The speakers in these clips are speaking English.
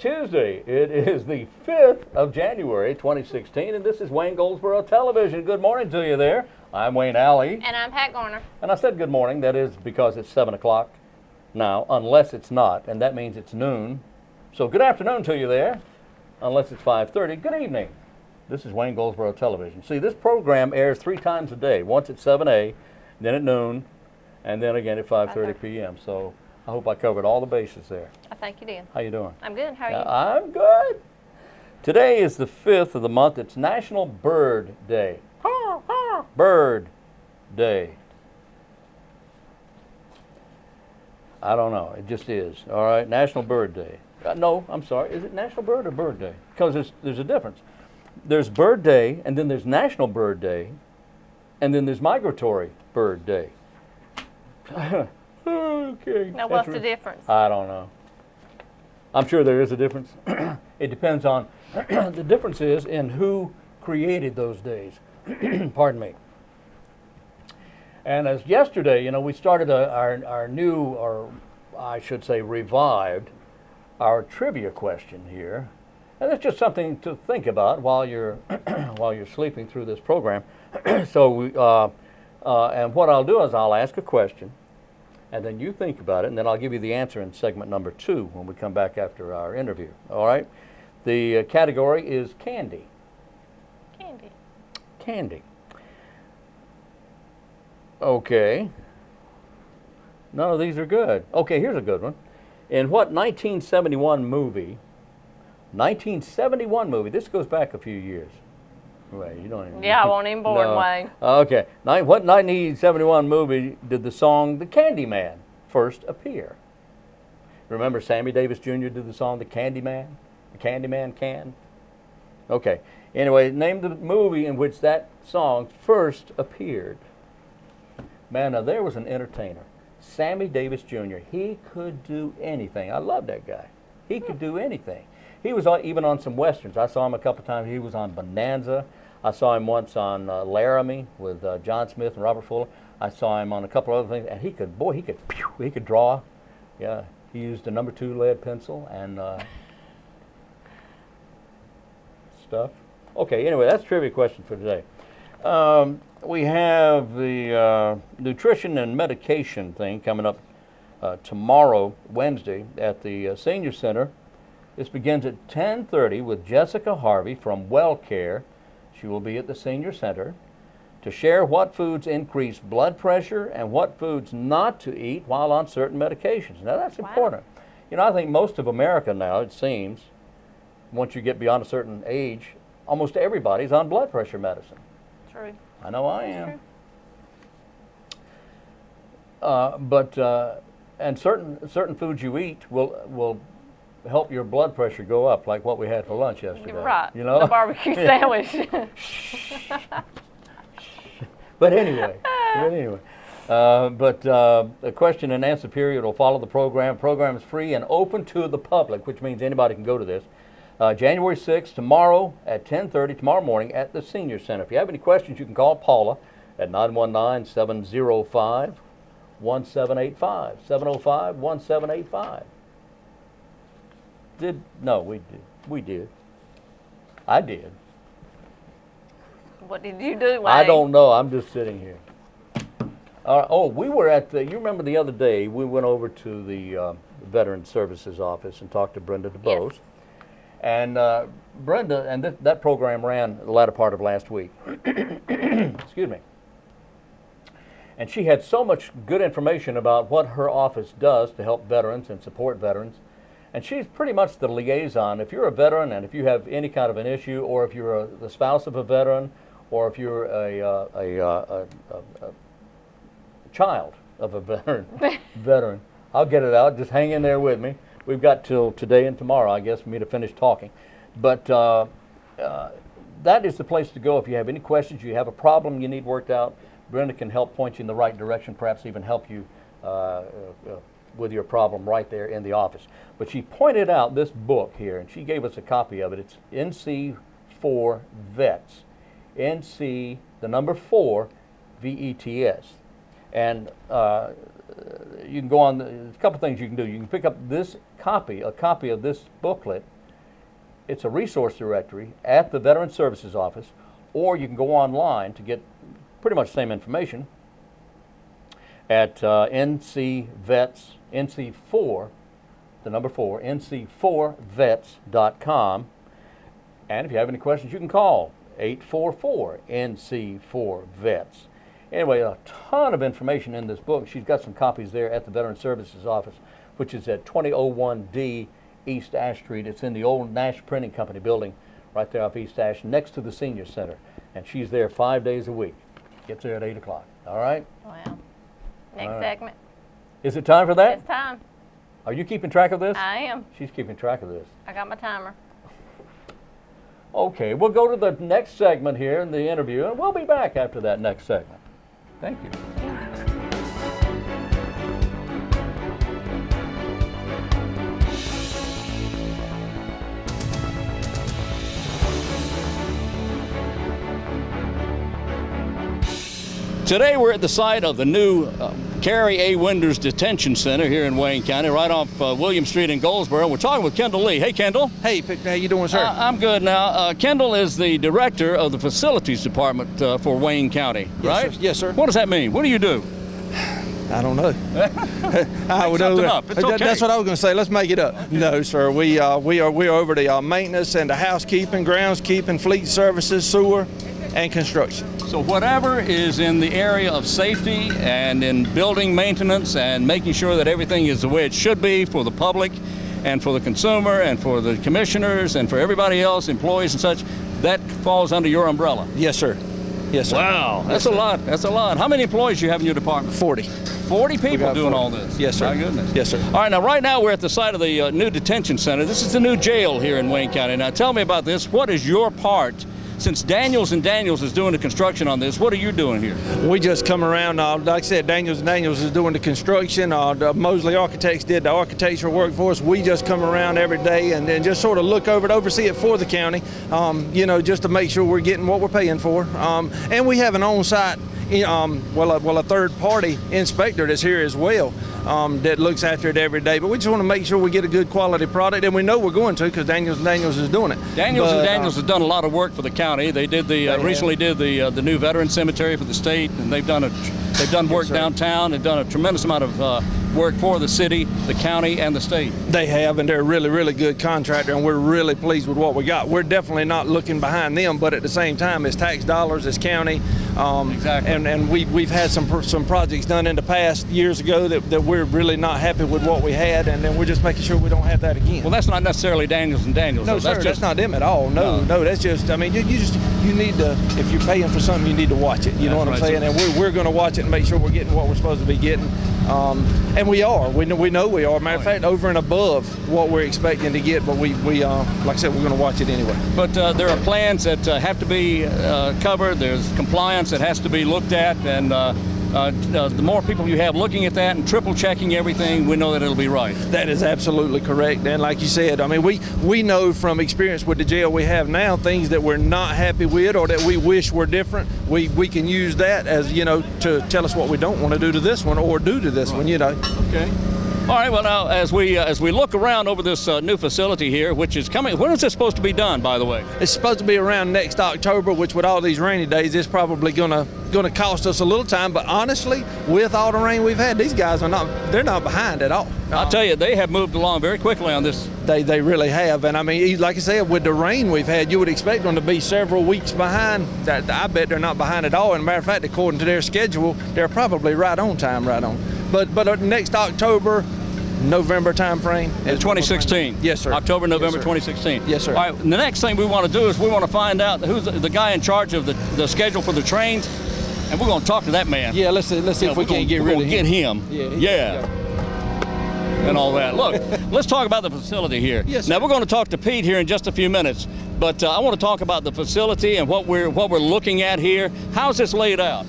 Tuesday. It is the 5th of January, 2016, and this is Wayne Goldsboro Television. Good morning to you there. I'm Wayne Alley. And I'm Pat Garner. And I said good morning. That is because it's 7 o'clock now, unless it's not, and that means it's noon. So good afternoon to you there, unless it's 5:30. Good evening. This is Wayne Goldsboro Television. See, this program airs 3 times a day, once at 7 a, then at noon, and then again at 5:30 p.m. So I hope I covered all the bases there. I think you did. How you doing? I'm good. How are you? I'm good. Today is the 5th of the month. It's National Bird Day. Bird Day. I don't know. It just is. All right. National Bird Day. No, I'm sorry. Is it National Bird or Bird Day? Because there's a difference. There's Bird Day, and then there's National Bird Day, and then there's Migratory Bird Day. Okay. Now, what's the difference? I don't know. I'm sure there is a difference. It depends on, the difference is in who created those days. Pardon me. And as yesterday, you know, we started our new, or I should say revived, our trivia question here. And it's just something to think about while you're while you're sleeping through this program. So, and what I'll do is I'll ask a question, and then you think about it, and then I'll give you the answer in segment number 2 when we come back after our interview. All right? The category is candy. Candy. Candy. Okay. None of these are good. Okay, here's a good one. In what 1971 movie, this goes back a few years. Wait, you don't even. Yeah, I won't even born, No. Wayne. Okay. What 1971 movie did the song The Candyman first appear? Remember Sammy Davis Jr. did the song The Candyman? The Candyman Can? Okay. Anyway, name the movie in which that song first appeared. Man, now there was an entertainer. Sammy Davis Jr. He could do anything. I love that guy. He could do anything. He was even on some westerns. I saw him a couple times. He was on Bonanza. I saw him once on Laramie with John Smith and Robert Fuller. I saw him on a couple other things, and he could draw. Yeah, he used a number 2 lead pencil and stuff. Okay, anyway, that's a trivia question for today. We have the nutrition and medication thing coming up tomorrow, Wednesday, at the Senior Center. This begins at 10:30 with Jessica Harvey from WellCare. She will be at the Senior Center to share what foods increase blood pressure and what foods not to eat while on certain medications. Now, that's important. You know, I think most of America now, it seems, once you get beyond a certain age, almost everybody's on blood pressure medicine. True. I know I am. And certain foods you eat will help your blood pressure go up, like what we had for lunch yesterday. Right. You know? The barbecue sandwich. But anyway, a question and answer period will follow the program. Program is free and open to the public, which means anybody can go to this. January 6th, tomorrow at 10:30, tomorrow morning at the Senior Center. If you have any questions, you can call Paula at 919-705-1785. 705-1785. No, we did. I did. What did you do, Wayne? I don't know. I'm just sitting here. We were at you remember the other day, we went over to the Veteran Services office and talked to Brenda DeBose. Yes. And Brenda, and that program ran the latter part of last week. Excuse me. And she had so much good information about what her office does to help veterans and support veterans. And she's pretty much the liaison. If you're a veteran and if you have any kind of an issue, or if you're the spouse of a veteran, or if you're a child of a veteran, I'll get it out. Just hang in there with me. We've got till today and tomorrow, I guess, for me to finish talking. But that is the place to go if you have any questions, you have a problem you need worked out. Brenda can help point you in the right direction, perhaps even help you with your problem right there in the office. But she pointed out this book here, and she gave us a copy of it. It's NC4 Vets. NC, the number 4, VETS. And you can go on, there's a couple things you can do. You can pick up this copy, a copy of this booklet, It's a resource directory at the Veteran Services Office, or you can go online to get pretty much the same information at NC4, the number 4, NC4vets.com. And if you have any questions, you can call 844-NC4VETS. Anyway, a ton of information in this book. She's got some copies there at the Veteran Services Office, which is at 2001D East Ash Street. It's in the old Nash Printing Company building right there off East Ash, next to the Senior Center. And she's there 5 days a week. Gets there at 8 o'clock. All right? Wow. Next segment. Is it time for that? It's time. Are you keeping track of this? I am. She's keeping track of this. I got my timer. Okay, we'll go to the next segment here in the interview, and we'll be back after that next segment. Thank you. Today we're at the site of the new Carey A. Winders Detention Center here in Wayne County, right off William Street in Goldsboro. We're talking with Kendall Lee. Hey, Kendall. Hey, how you doing, sir? I'm good now. Kendall is the director of the Facilities Department for Wayne County, right? Sir. Yes, sir. What does that mean? What do you do? I don't know. I would something up. It's okay. That's what I was going to say. Let's make it up. No, sir. We are over the maintenance and the housekeeping, groundskeeping, fleet services, sewer, and construction. So whatever is in the area of safety and in building maintenance and making sure that everything is the way it should be for the public and for the consumer and for the commissioners and for everybody else, employees and such, that falls under your umbrella. Yes, sir. Yes, sir. Wow, that's a lot. That's a lot. How many employees do you have in your department? 40. 40 people doing 40. all this? Yes, sir. My goodness. Yes, sir. All right, now right now we're at the site of the new detention center. This is the new jail here in Wayne County. Now tell me about this. What is your part? Since Daniels & Daniels is doing the construction on this, what are you doing here? We just come around, like I said, Daniels & Daniels is doing the construction. The Mosley Architects did the architectural work for us. We just come around every day and just sort of look over it, oversee it for the county, just to make sure we're getting what we're paying for. And we have an on-site, a third-party inspector that's here as well. That looks after it every day, but we just want to make sure we get a good quality product, and we know we're going to because Daniels & Daniels is doing it. Daniels & Daniels has done a lot of work for the county. They did recently did the new veteran cemetery for the state, and they've done work downtown. They've done a tremendous amount of work for the city, the county, and the state. They have, and they're a really, really good contractor, and we're really pleased with what we got. We're definitely not looking behind them, but at the same time, it's tax dollars, it's county. Exactly. And we've had some projects done in the past years ago that we're really not happy with what we had, and then we're just making sure we don't have that again. Well, that's not necessarily Daniels & Daniels. No, sir, that's not them at all. No, that's just, I mean, you need to, if you're paying for something, you need to watch it. You know what I'm saying? And we're going to watch it and make sure we're getting what we're supposed to be getting. And we are. We know we are. Matter of fact, over and above what we're expecting to get, but we like I said, we're going to watch it anyway. But there are plans that have to be covered. There's compliance that has to be looked at, and the more people you have looking at that and triple checking everything, we know that it'll be right. That is absolutely correct. And like you said, I mean, we know from experience with the jail we have now, things that we're not happy with or that we wish were different, we can use that as, to tell us what we don't want to do to this one or do to this one, Okay. All right, well now, as we look around over this new facility here, which is coming, when is this supposed to be done, by the way? It's supposed to be around next October, which with all these rainy days, it's probably gonna cost us a little time, but honestly, with all the rain we've had, these guys they're not behind at all. I'll tell you, they have moved along very quickly on this. They really have, and I mean, like I said, with the rain we've had, you would expect them to be several weeks behind. I bet they're not behind at all, and matter of fact, according to their schedule, they're probably right on time, right on. But next October, November time frame. 2016. Yes, sir. October, November, yes, sir. 2016. Yes, sir. All right, the next thing we want to do is we want to find out who's the guy in charge of the schedule for the trains, and we're going to talk to that man. Yeah, let's see if we can get rid of him. Yeah. And all that. Look, let's talk about the facility here. Yes, sir. Now we're going to talk to Pete here in just a few minutes, but I want to talk about the facility and what we're looking at here. How's this laid out?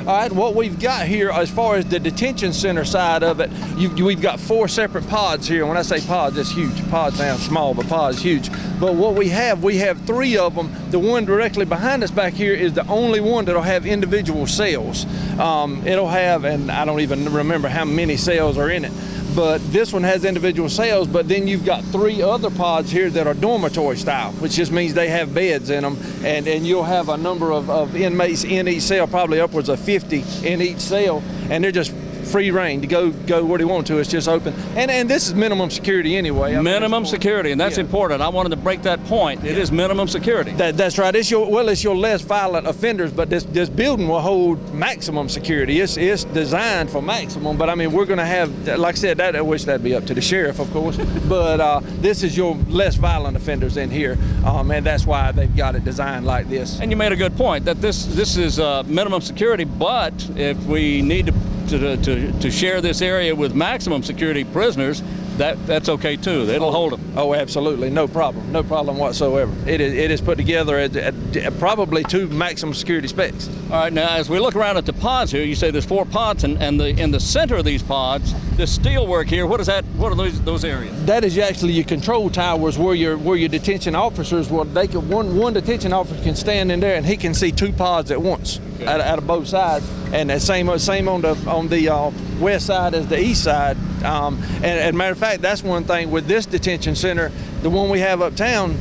All right, what we've got here as far as the detention center side of it, we've got 4 separate pods here. When I say pods, that's huge. Pods sound small, but pods huge. But what we have 3 of them. The one directly behind us back here is the only one that'll have individual cells. It'll have, and I don't even remember how many cells are in it, but this one has individual cells, but then you've got 3 other pods here that are dormitory style, which just means they have beds in them, and you'll have a number of inmates in each cell, probably upwards of 50 in each cell, and they're just free reign to go where they want to. It's just open, and this is minimum security anyway. Minimum security, and that's important. I wanted to break that point. It is minimum security. That's right. It's your less violent offenders, but this building will hold maximum security. It's designed for maximum, but I mean we're going to have, like I said, I wish that'd be up to the sheriff, of course. But this is your less violent offenders in here, and that's why they've got it designed like this. And you made a good point that this is minimum security, but if we need to share this area with maximum security prisoners, that's okay too. It'll hold them. Oh, absolutely, no problem whatsoever. It is put together at probably 2 maximum security specs. All right, now as we look around at the pods here, you say there's 4 pods, and in the center of these pods, this steel work here. What is that? What are those areas? That is actually your control towers where your detention officers. Well, they can one detention officer can stand in there and he can see 2 pods at once, okay, out of both sides, and the same on the west side as the east side. And matter of fact, that's one thing with this detention center, the one we have uptown.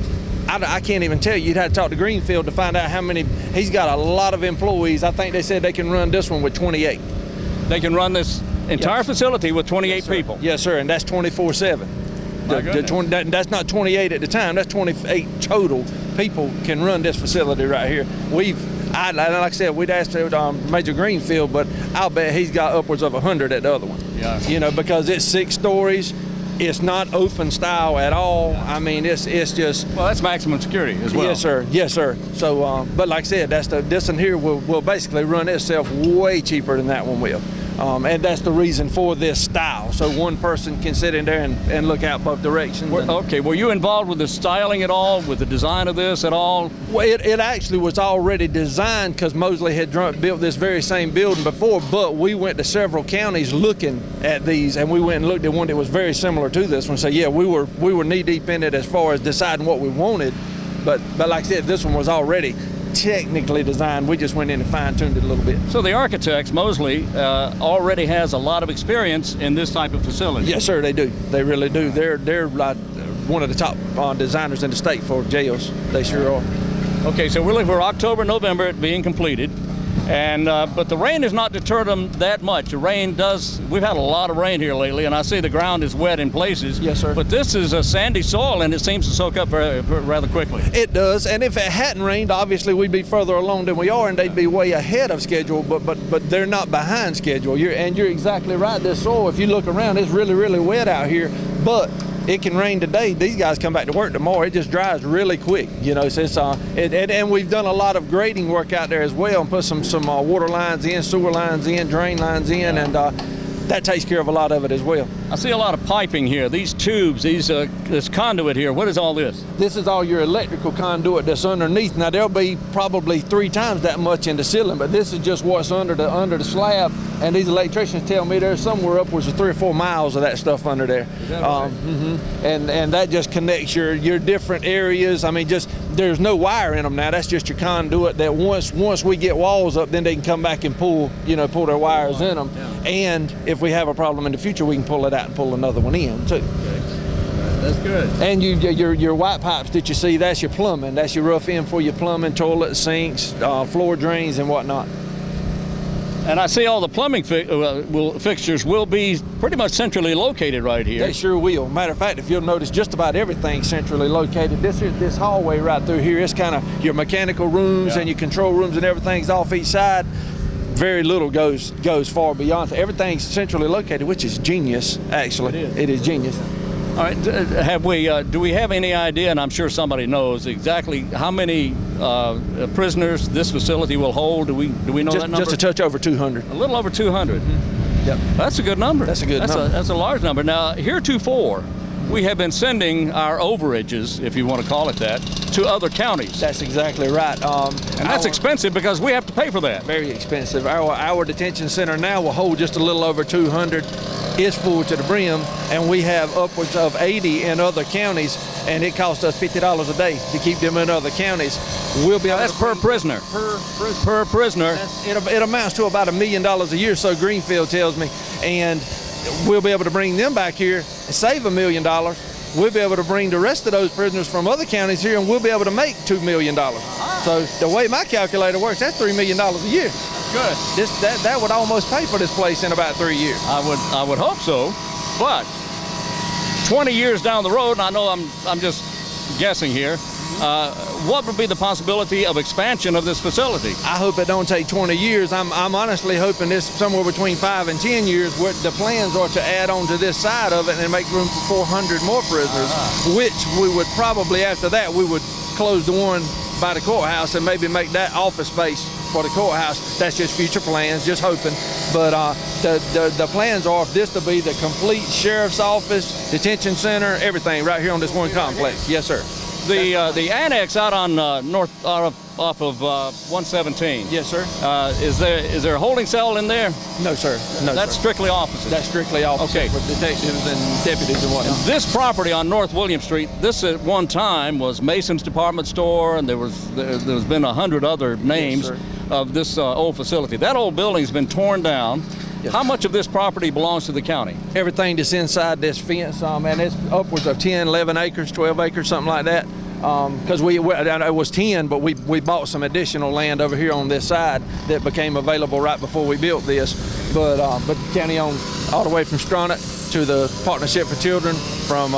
I can't even tell you. You'd have to talk to Greenfield to find out how many. He's got a lot of employees. I think they said they can run this one with 28. They can run this entire facility with 28 people. Yes, sir, and that's 24/7. That's not 28 at the time. That's 28 total people can run this facility right here. Like I said, we'd asked Major Greenfield, but I'll bet he's got upwards of 100 at the other one. Yeah. You know, because it's 6 stories. It's not open style at all. I mean, it's just. Well, that's maximum security as well. Yes, sir. Yes, sir. So, but like I said, this one here will basically run itself way cheaper than that one will. And that's the reason for this style. So one person can sit in there and look out both directions. Okay, were you involved with the styling at all, with the design of this at all? Well, it actually was already designed because Mosley had built this very same building before, but we went to several counties looking at these, and we went and looked at one that was very similar to this one. So yeah, we were knee deep in it as far as deciding what we wanted, but like I said, this one was already technically designed. We just went in and fine-tuned it a little bit. So the architects, Mosley, already has a lot of experience in this type of facility. Yes, sir, they do. They really do. They're like one of the top designers in the state for jails. They sure are. Okay, so we're looking for October, November it being completed. And but the rain has not deterred them that much. The rain does. We've had a lot of rain here lately, and I see the ground is wet in places. Yes, sir. But this is a sandy soil, and it seems to soak up rather quickly. It does, and if it hadn't rained, obviously we'd be further along than we are, and they'd be way ahead of schedule. But they're not behind schedule. You're exactly right. This soil, if you look around, it's really, really wet out here. But it can rain today. These guys come back to work tomorrow. It just dries really quick, you know. So it's and we've done a lot of grading work out there as well, and put some water lines in, sewer lines in, drain lines in, and that takes care of a lot of it as well. I see a lot of piping here. These tubes, this conduit here. What is all this? This is all your electrical conduit that's underneath. Now there'll be probably 3 times that much in the ceiling, but this is just what's under the slab. And these electricians tell me there's somewhere upwards of 3 or 4 miles of that stuff under there. Is that right? And that just connects your different areas. I mean, just there's no wire in them now. That's just your conduit. That once we get walls up, then they can come back and pull their wires in them. Yeah. And if we have a problem in the future, we can pull it out and pull another one in too. Okay. That's good. And your white pipes that you see, that's your plumbing. That's your rough end for your plumbing, toilet, sinks, floor drains, and whatnot. And I see all the plumbing fixtures will be pretty much centrally located right here. They sure will. Matter of fact, if you'll notice, just about everything's centrally located. This hallway right through here, it's kind of your mechanical rooms and your control rooms, and everything's off each side. Very little goes far beyond. Everything's centrally located, which is genius, actually. It is genius. All right, do we have any idea, and I'm sure somebody knows, exactly how many prisoners this facility will hold? Do we know that number? Just a touch over 200. A little over 200. Mm-hmm. Yep. That's a good number. That's a good number. That's a large number. Now, heretofore, we have been sending our overages, if you want to call it that, to other counties. That's exactly right. And that's expensive because we have to pay for that. Very expensive. Our detention center now will hold just a little over 200. It's full to the brim, and we have upwards of 80 in other counties, and it costs us $50 a day to keep them in other counties. We'll be that's per prisoner. Per prisoner. It amounts to about $1 million a year, so Greenfield tells me. And we'll be able to bring them back here and save $1 million. We'll be able to bring the rest of those prisoners from other counties here, and we'll be able to make $2 million. So the way my calculator works, that's $3 million a year. Good. That would almost pay for this place in about 3 years. I would hope so, but 20 years down the road, and I know I'm just guessing here, what would be the possibility of expansion of this facility? I hope it don't take 20 years. I'm honestly hoping this somewhere between 5 and 10 years. What the plans are to add on to this side of it and make room for 400 more prisoners, which we would probably, after that, we would close the one by the courthouse and maybe make that office space for the courthouse. That's just future plans, just hoping. But the plans are for this to be the complete sheriff's office, detention center, everything right here on this one complex. Yes, sir. The annex out on off of 117. Yes, sir. Is there a holding cell in there? No, sir. No, That's sir. strictly offices. That's strictly offices Okay. for detectives and deputies and whatnot. This property on North William Street, this at one time was Mason's Department Store, and there's been 100 other names of this old facility. That old building's been torn down. Yes. How much of this property belongs to the county? Everything that's inside this fence, and it's upwards of 10, 11 acres, 12 acres, something like that. Because it was 10, but we bought some additional land over here on this side that became available right before we built this. But the county owned all the way from Stronach to the Partnership for Children, from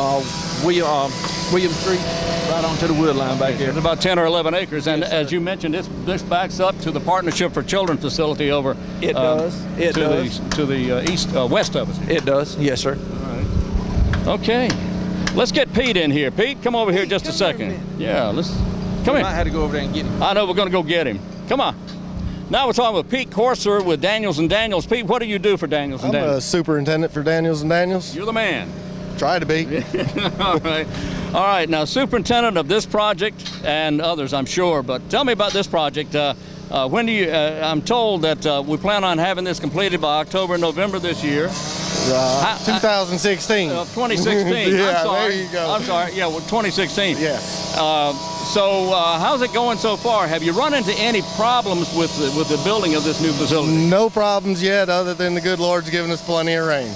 William Street right onto the wood line back here. It's about 10 or 11 acres, and Yes, as you mentioned, this backs up to the Partnership for Children facility over. It does. It does. To the west of us. It does. Yes, sir. Okay, let's get Pete in here. Pete, come over here just a second. Yeah, let's come in. I had to go over there and get him. I know we're going to go get him. Come on. Now we're talking with Pete Corser with Daniels and Daniels. Pete, what do you do for Daniels and I'm Daniels? a superintendent for Daniels and Daniels. You're the man. Try to be. All right. All right. Now, superintendent of this project and others, I'm sure. But tell me about this project. When do you? I'm told that we plan on having this completed by October, November this year. 2016. 2016. Yeah, I'm sorry. there you go. I'm sorry. Yeah, well, 2016. Yes. So how's it going so far? Have you run into any problems with the building of this new facility? No problems yet, other than the good Lord's given us plenty of rain.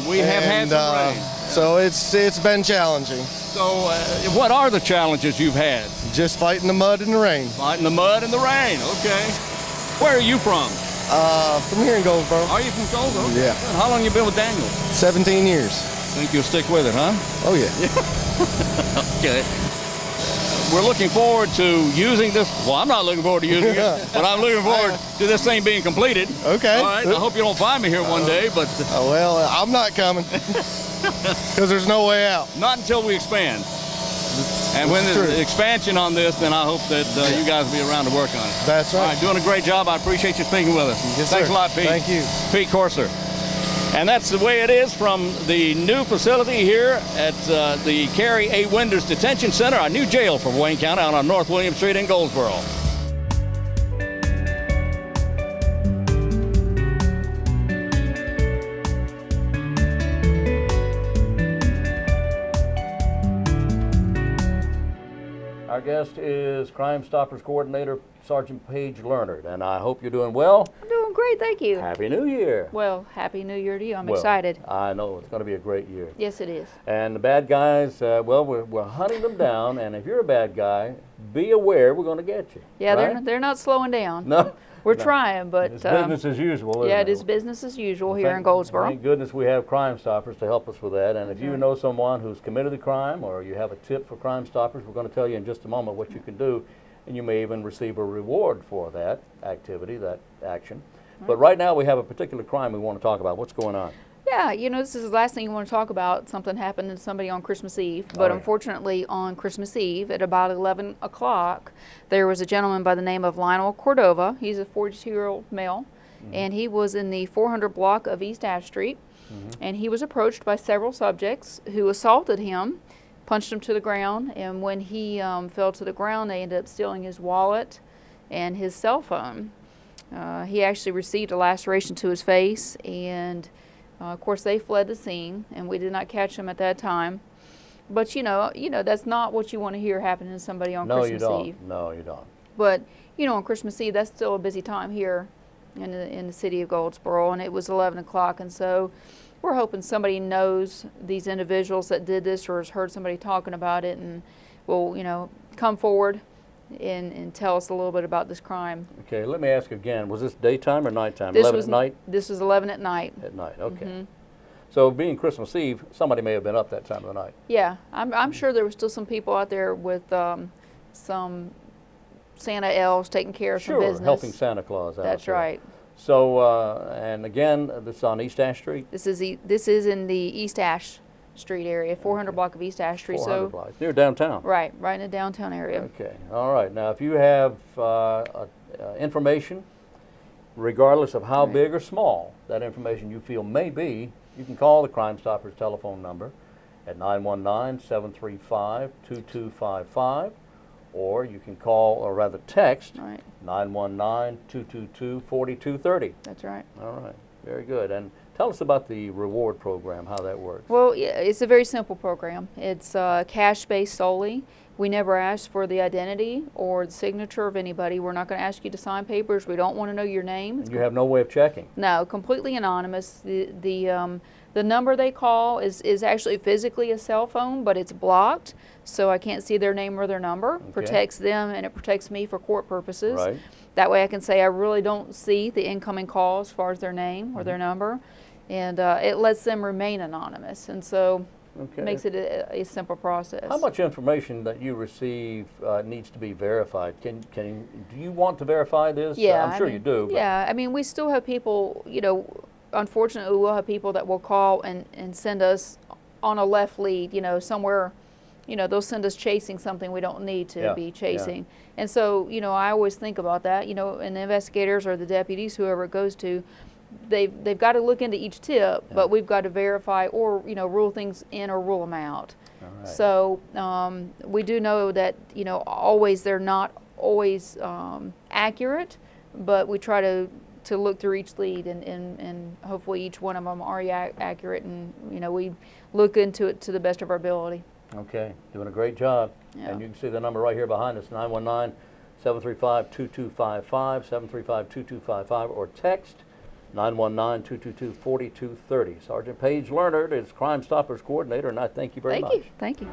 We have had some rain. So it's been challenging. So what are the challenges you've had? Just fighting the mud and the rain. Fighting the mud and the rain. Okay. Where are you from? From here in Goldsboro. Are you from Goldsboro? Yeah. How long you been with Daniels? 17 years. Think you'll stick with it, huh? Oh yeah. Okay. We're looking forward to using this. Well, I'm not looking forward to using it, but I'm looking forward to this thing being completed. Okay. All right. I hope you don't find me here one day, but Well, I'm not coming because there's no way out. not until we expand. And when It's there's true. expansion on this, then I hope that you guys will be around to work on it. That's All right. right, doing a great job. I appreciate you speaking with us. Yes, Thanks sir. a lot, Pete. Thank you. Pete Corser. And that's the way it is from the new facility here at the Carey A. Winders Detention Center, a new jail for Wayne County out on North William Street in Goldsboro. Our guest is Crime Stoppers Coordinator Sergeant Paige Leonard, and I hope you're doing well. Doing great, thank you. Happy New Year. Well, Happy New Year to you. I'm Well, excited. I know it's going to be a great year. Yes, it is. And the bad guys, well, we're hunting them down, and if you're a bad guy, be aware we're going to get you. Yeah, right? they're not slowing down. No. We're No. trying, but It's business as usual, isn't yeah, it is business as usual here in Thank- Goldsboro. Thank goodness we have Crime Stoppers to help us with that. And if you know someone who's committed a crime or you have a tip for Crime Stoppers, we're going to tell you in just a moment what you can do. And you may even receive a reward for that activity, that action. But right now we have a particular crime we want to talk about. What's going on? Yeah, you know, this is the last thing you want to talk about. Something happened to somebody on Christmas Eve. Oh, But yeah. unfortunately, on Christmas Eve at about 11 o'clock, there was a gentleman by the name of Lionel Cordova. He's a 42-year-old male, and he was in the 400 block of East Ash Street. And he was approached by several subjects who assaulted him, punched him to the ground, and when he fell to the ground, they ended up stealing his wallet and his cell phone. He actually received a laceration to his face, and of course, they fled the scene, and we did not catch them at that time. But you know, that's not what you want to hear happening to somebody on No, Christmas you don't. Eve. No, you don't. But you know, on Christmas Eve, that's still a busy time here in the city of Goldsboro, and it was 11 o'clock, and so we're hoping somebody knows these individuals that did this or has heard somebody talking about it and will, you know, come forward and tell us a little bit about this crime. Okay, let me ask again. Was this daytime or nighttime? This 11 was at night? This was 11 at night. At night, okay. So being Christmas Eve, somebody may have been up that time of the night. Yeah, I'm sure there were still some people out there with some Santa elves taking care of some business. Sure, helping Santa Claus out. That's there. right. So, and again, this is on East Ash Street? This is in the East Ash Street area, 400 block of East Ash Street. 400 blocks, near downtown. Right in the downtown area. Okay, all right. Now, if you have information, regardless of how big or small that information you feel may be, you can call the Crime Stoppers telephone number at 919-735-2255, or you can call, or rather text, 919-222-4230. That's right. All right, very good. And tell us about the reward program, how that works. Well, yeah, it's a very simple program. It's cash-based solely. We never ask for the identity or the signature of anybody. We're not going to ask you to sign papers. We don't want to know your name. And you have no way of checking? No, completely anonymous. The number they call is actually physically a cell phone, but it's blocked, so I can't see their name or their number. Okay. Protects them, and it protects me for court purposes. Right. That way I can say I really don't see the incoming call as far as their name or their number, and it lets them remain anonymous, and so makes it a simple process. How much information that you receive needs to be verified? Do you want to verify this? Yeah, I'm sure you do. But yeah, I mean, we still have people, you know, unfortunately we'll have people that will call and send us on a left lead, you know, somewhere, you know, they'll send us chasing something we don't need to be chasing. And so, you know, I always think about that, you know, and the investigators or the deputies, whoever it goes to, they've got to look into each tip, but we've got to verify or, you know, rule things in or rule them out. All right. So we do know that, you know, they're not always accurate, but we try to look through each lead and hopefully each one of them are accurate, and, you know, we look into it to the best of our ability. Okay, doing a great job. Yeah. And you can see the number right here behind us, 919-735-2255, 735-2255, or text 919-222-4230. Sergeant Paige Lerner is Crime Stoppers Coordinator, and I thank you very much. Thank you.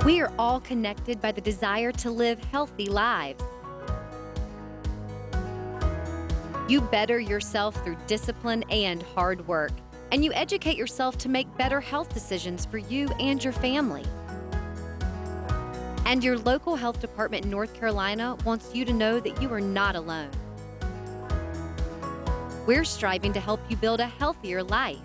We are all connected by the desire to live healthy lives. You better yourself through discipline and hard work, and you educate yourself to make better health decisions for you and your family. And your local health department in North Carolina wants you to know that you are not alone. We're striving to help you build a healthier life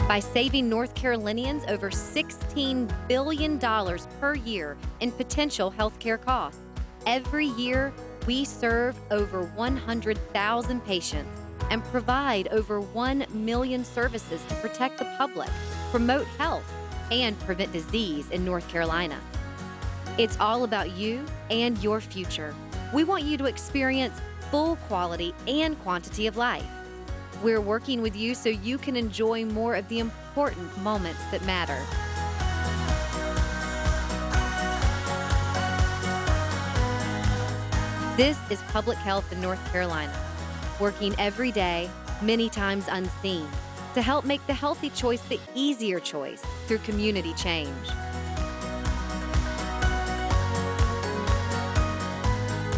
by saving North Carolinians over $16 billion per year in potential health care costs. Every year, we serve over 100,000 patients and provide over 1 million services to protect the public, promote health, and prevent disease in North Carolina. It's all about you and your future. We want you to experience full quality and quantity of life. We're working with you so you can enjoy more of the important moments that matter. This is Public Health in North Carolina, working every day, many times unseen, to help make the healthy choice the easier choice through community change.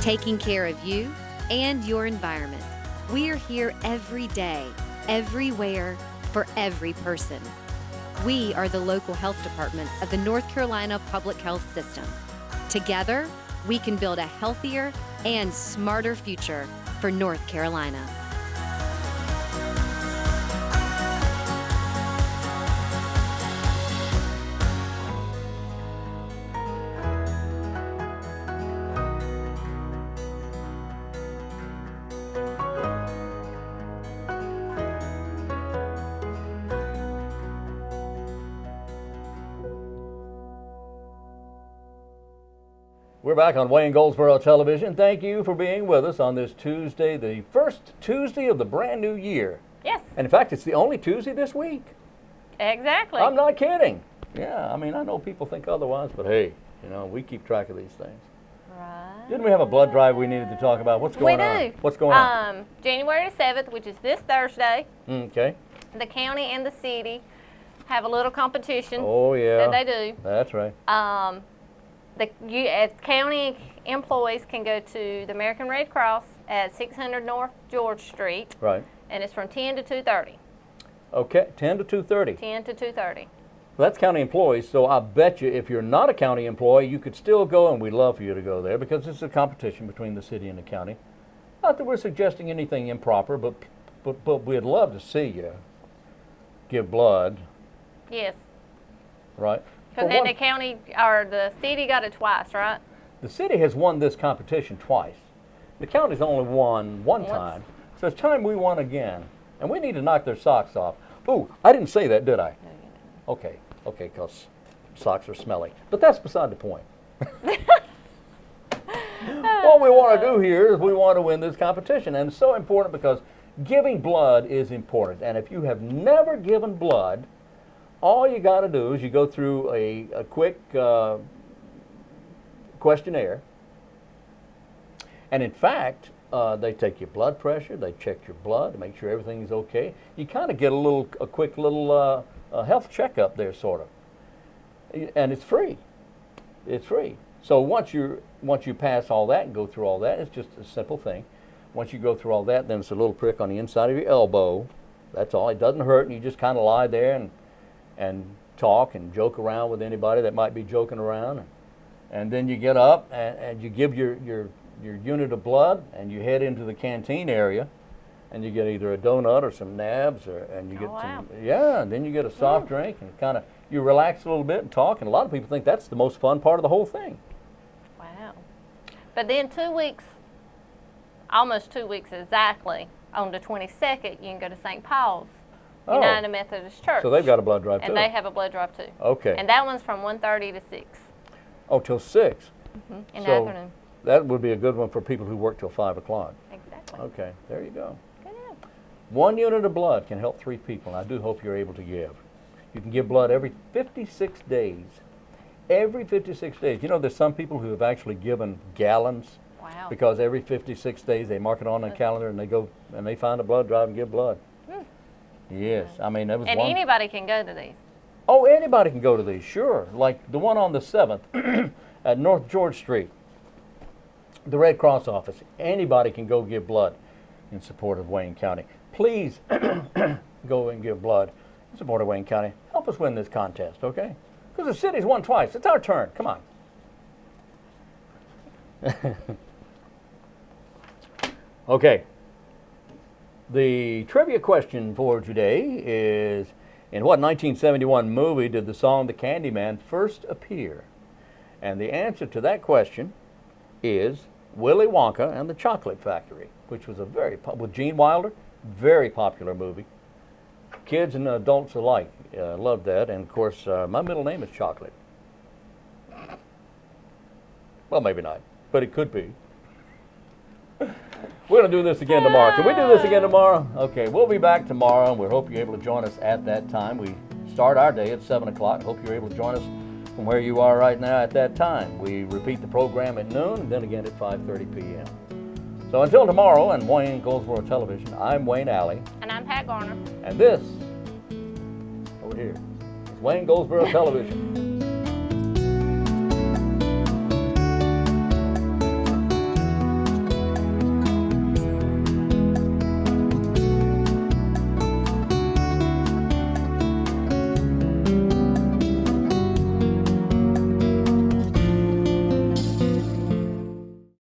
Taking care of you and your environment. We are here every day, everywhere, for every person. We are the local health departments of the North Carolina Public Health System. Together, we can build a healthier and smarter future for North Carolina. We're back on Wayne Goldsboro Television. Thank you for being with us on this Tuesday, the first Tuesday of the brand new year. Yes. And in fact, it's the only Tuesday this week. Exactly. I'm not kidding. Yeah, I mean, I know people think otherwise, but hey, you know, we keep track of these things. Right. Didn't we have a blood drive we needed to talk about? What's going on? We do. What's going on? January 7th, which is this Thursday, Okay. the county and the city have a little competition Oh, yeah. that they do. That's right. County employees can go to the American Red Cross at 600 North George Street, Right. and it's from 10 to 2:30. Okay, 10 to 2:30. 10 to 2:30. That's county employees, so I bet you if you're not a county employee, you could still go, and we'd love for you to go there because it's a competition between the city and the county. Not that we're suggesting anything improper, but we'd love to see you give blood, Yes. right? Because For then one- the county, or the city got it twice, right? The city has won this competition twice. The county's only won one Once. time, so it's time we won again. And we need to knock their socks off. Ooh, I didn't say that, did I? Okay, because socks are smelly. But that's beside the point. What we want to do here is we want to win this competition. And it's so important because giving blood is important. And if you have never given blood, all you got to do is you go through a quick questionnaire. And in fact, they take your blood pressure, they check your blood to make sure everything's okay. You kind of get a quick little health checkup there, sort of. And it's free. It's free. So once you pass all that and go through all that, it's just a simple thing. Once you go through all that, then it's a little prick on the inside of your elbow. That's all. It doesn't hurt, and you just kind of lie there and talk and joke around with anybody that might be joking around. And then you get up and you give your unit of blood, and you head into the canteen area, and you get either a donut or some nabs, and you get wow. and then you get a soft drink, and kind of you relax a little bit and talk. And a lot of people think that's the most fun part of the whole thing. Wow. But then 2 weeks, almost 2 weeks exactly, on the 22nd, you can go to St. Paul's United Methodist Church. So they've got a blood drive too. And they have a blood drive too. Okay. And that one's from 1:30 to 6 Oh, till 6. in the So afternoon. that would be a good one for people who work till 5 o'clock. Exactly. Okay, there you go. Good. 1 unit of blood can help 3 people, and I do hope you're able to give. You can give blood every 56 days. Every 56 days. You know, there's some people who have actually given gallons Wow. because every 56 days they mark it on the calendar and they go and they find a blood drive and give blood. Yes, I mean, that was And one. anybody can go to these. Oh, anybody can go to these, sure. Like the one on the 7th at North George Street, the Red Cross office. Anybody can go give blood in support of Wayne County. Please go and give blood in support of Wayne County. Help us win this contest, okay? Because the city's won twice. It's our turn. Come on. Okay. The trivia question for today is, in what 1971 movie did the song The Candyman first appear? And the answer to that question is Willy Wonka and the Chocolate Factory, which was a with Gene Wilder, very popular movie. Kids and adults alike loved that. And of course, my middle name is Chocolate. Well, maybe not, but it could be. We're going to do this again tomorrow. Can we do this again tomorrow? Okay, we'll be back tomorrow, and we hope you're able to join us at that time. We start our day at 7 o'clock. Hope you're able to join us from where you are right now at that time. We repeat the program at noon, and then again at 5:30 p.m. So until tomorrow on Wayne Goldsboro Television, I'm Wayne Alley. And I'm Pat Garner. And this, over here, is Wayne Goldsboro Television.